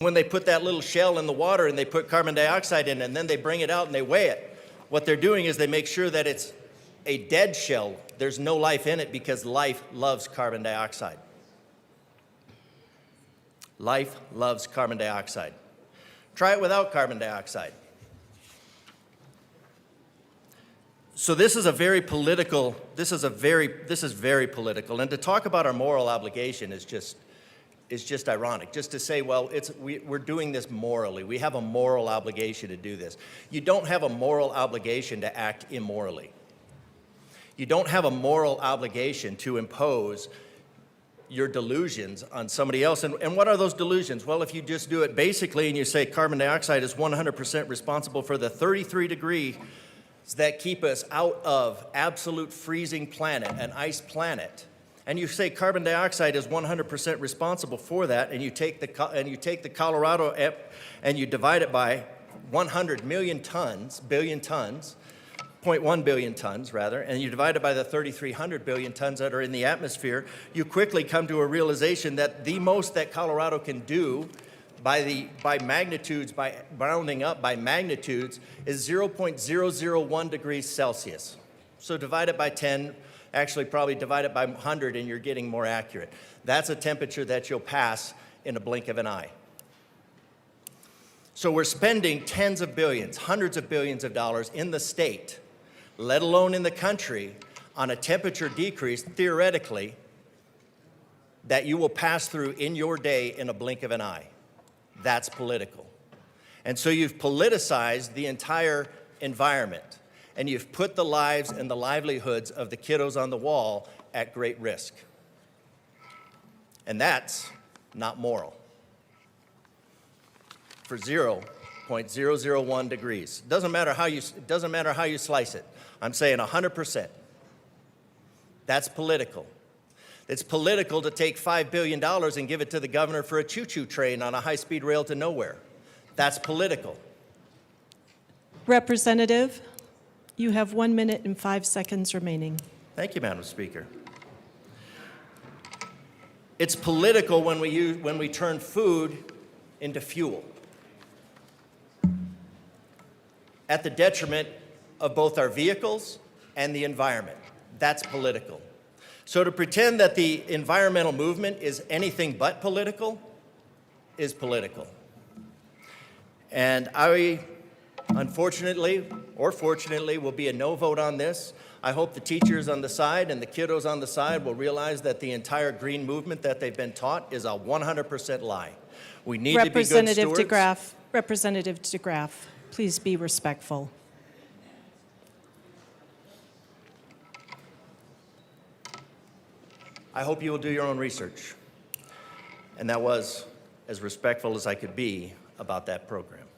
When they put that little shell in the water and they put carbon dioxide in it and then they bring it out and they weigh it, what they're doing is they make sure that it's a dead shell. There's no life in it because life loves carbon dioxide. Life loves carbon dioxide. Try it without carbon dioxide. So this is very political, and to talk about our moral obligation is just ironic. Just to say, well, we're doing this morally. We have a moral obligation to do this. You don't have a moral obligation to act immorally. You don't have a moral obligation to impose your delusions on somebody else. And what are those delusions? Well, if you just do it basically and you say carbon dioxide is 100% responsible for the 33 degrees that keep us out of absolute freezing planet, an ice planet, and you say carbon dioxide is 100% responsible for that, and you take the Colorado and you divide it by 100 million tons, 0.1 billion tons rather, and you divide it by the 3,300 billion tons that are in the atmosphere, you quickly come to a realization that the most that Colorado can do by magnitudes, by rounding up by magnitudes, is 0.001 degrees Celsius. So divide it by 10, actually probably divide it by 100 and you're getting more accurate. That's a temperature that you'll pass in a blink of an eye. So we're spending tens of billions, hundreds of billions of dollars in the state, let alone in the country, on a temperature decrease, theoretically, that you will pass through in your day in a blink of an eye. That's political. And so you've politicized the entire environment, and you've put the lives and the livelihoods of the kiddos on the wall at great risk. And that's not moral. For 0.001 degrees. Doesn't matter how you slice it. I'm saying 100%. That's political. It's political to take $5 billion and give it to the governor for a choo-choo train on a high-speed rail to nowhere. That's political. Representative, you have 1 minute and 5 seconds remaining. Thank you, Madam Speaker. It's political when we turn food into fuel, at the detriment of both our vehicles and the environment. That's political. So to pretend that the environmental movement is anything but political is political. And I, unfortunately or fortunately, will be a no vote on this. I hope the teachers on the side and the kiddos on the side will realize that the entire green movement that they've been taught is a 100% lie. We need to be good stewards. Representative DeGraff, please be respectful. I hope you will do your own research. And that was as respectful as I could be about that program.